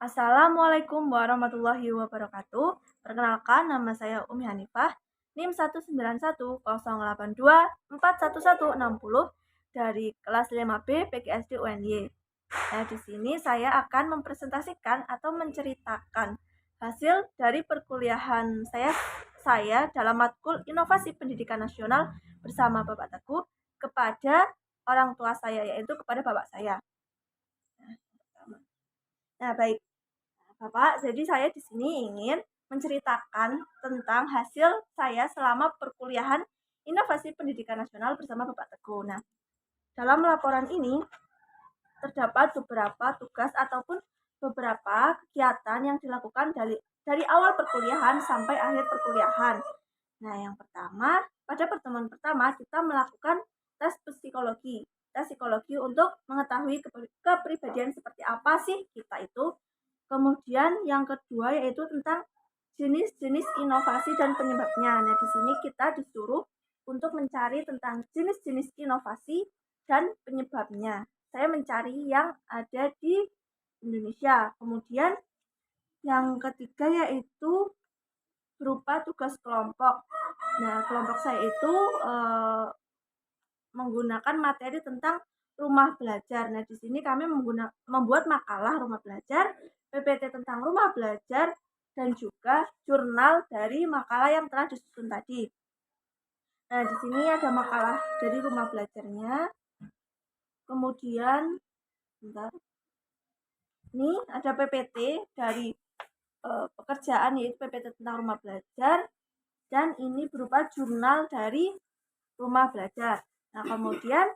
Assalamualaikum warahmatullahi wabarakatuh. Perkenalkan, nama saya Umi Hanifah, NIM 19108241160 dari kelas 5B PGSD UNY. Nah, di sini saya akan mempresentasikan atau menceritakan hasil dari perkuliahan saya dalam matkul Inovasi Pendidikan Nasional bersama Bapak Teguh kepada orang tua saya, yaitu kepada bapak saya. Nah, baik. Bapak, jadi saya di sini ingin menceritakan tentang hasil saya selama perkuliahan Inovasi Pendidikan Nasional bersama Bapak Teguh. Nah, dalam laporan ini terdapat beberapa tugas ataupun beberapa kegiatan yang dilakukan dari awal perkuliahan sampai akhir perkuliahan. Nah, yang pertama, pada pertemuan pertama kita melakukan tes psikologi. Tes psikologi untuk mengetahui kepribadian seperti apa sih kita itu. Kemudian yang kedua yaitu tentang jenis-jenis inovasi dan penyebabnya. Nah, di sini kita disuruh untuk mencari tentang jenis-jenis inovasi dan penyebabnya. Saya mencari yang ada di Indonesia. Kemudian yang ketiga yaitu berupa tugas kelompok. Nah, kelompok saya itu menggunakan materi tentang rumah belajar. Nah, di sini kami membuat makalah rumah belajar, PPT tentang rumah belajar, dan juga jurnal dari makalah yang telah disusun tadi. Nah, di sini ada makalah dari rumah belajarnya. Kemudian, ini ada PPT dari pekerjaan, yaitu PPT tentang rumah belajar, dan ini berupa jurnal dari rumah belajar. Nah, kemudian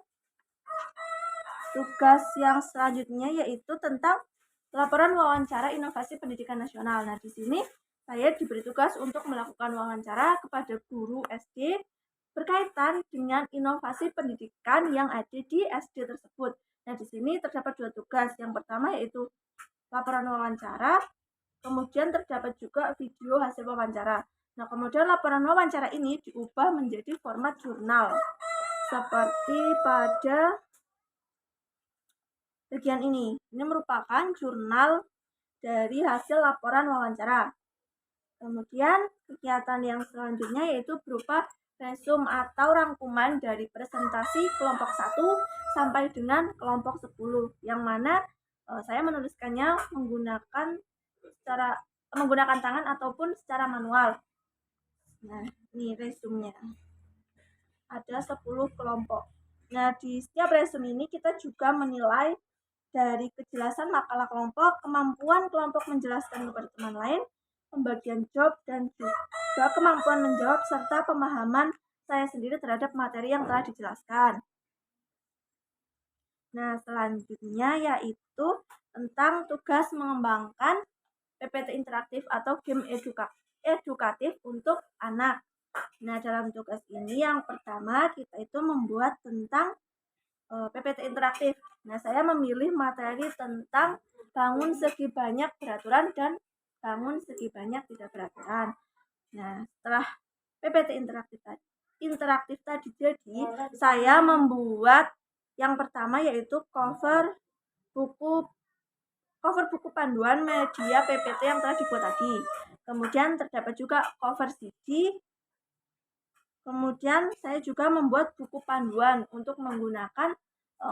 tugas yang selanjutnya yaitu tentang laporan wawancara inovasi pendidikan nasional. Nah, di sini saya diberi tugas untuk melakukan wawancara kepada guru SD berkaitan dengan inovasi pendidikan yang ada di SD tersebut. Nah, di sini terdapat dua tugas. Yang pertama yaitu laporan wawancara, kemudian terdapat juga video hasil wawancara. Nah, kemudian laporan wawancara ini diubah menjadi format jurnal seperti pada bagian ini. Ini merupakan jurnal dari hasil laporan wawancara. Kemudian kegiatan yang selanjutnya yaitu berupa resume atau rangkuman dari presentasi kelompok 1 sampai dengan kelompok 10, yang mana saya menuliskannya menggunakan tangan ataupun secara manual. Nah, ini resumenya. Ada 10 kelompok. Nah, di setiap resume ini kita juga menilai dari kejelasan makalah kelompok, kemampuan kelompok menjelaskan kepada teman lain, pembagian job, dan juga kemampuan menjawab serta pemahaman saya sendiri terhadap materi yang telah dijelaskan. Nah, selanjutnya yaitu tentang tugas mengembangkan PPT interaktif atau game edukatif untuk anak. Nah, dalam tugas ini yang pertama kita itu membuat tentang PPT interaktif. Nah, saya memilih materi tentang bangun segi banyak beraturan dan bangun segi banyak tidak beraturan. Nah, setelah PPT interaktif tadi jadi, saya membuat yang pertama yaitu cover buku panduan media PPT yang telah dibuat tadi. Kemudian terdapat juga cover CD. Kemudian saya juga membuat buku panduan untuk menggunakan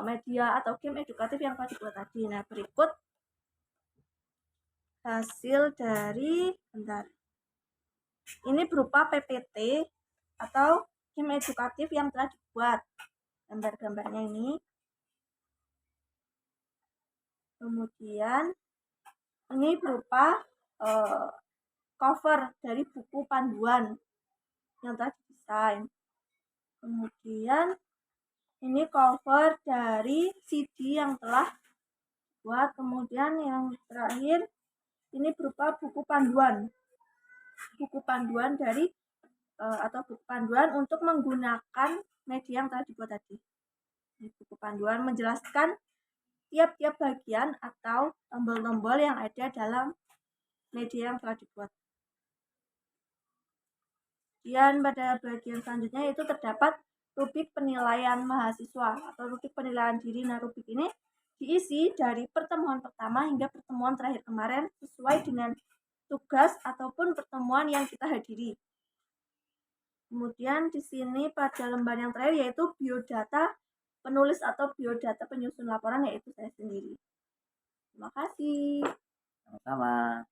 media atau game edukatif yang telah dibuat tadi. Nah, berikut hasil dari ini berupa PPT atau game edukatif yang telah dibuat. Gambar-gambarnya ini. Kemudian ini berupa cover dari buku panduan yang telah didesain. Kemudian ini cover dari CD yang telah dibuat. Kemudian yang terakhir ini berupa buku panduan dari atau buku panduan untuk menggunakan media yang telah dibuat tadi. Ini buku panduan menjelaskan tiap-tiap bagian atau tombol-tombol yang ada dalam media yang telah dibuat. Dan pada bagian selanjutnya itu terdapat rubrik penilaian mahasiswa atau rubrik penilaian diri. Nah, rubrik ini diisi dari pertemuan pertama hingga pertemuan terakhir kemarin sesuai dengan tugas ataupun pertemuan yang kita hadiri. Kemudian di sini pada lembar yang terakhir yaitu biodata penulis atau biodata penyusun laporan, yaitu saya sendiri. Terima kasih. Sama-sama.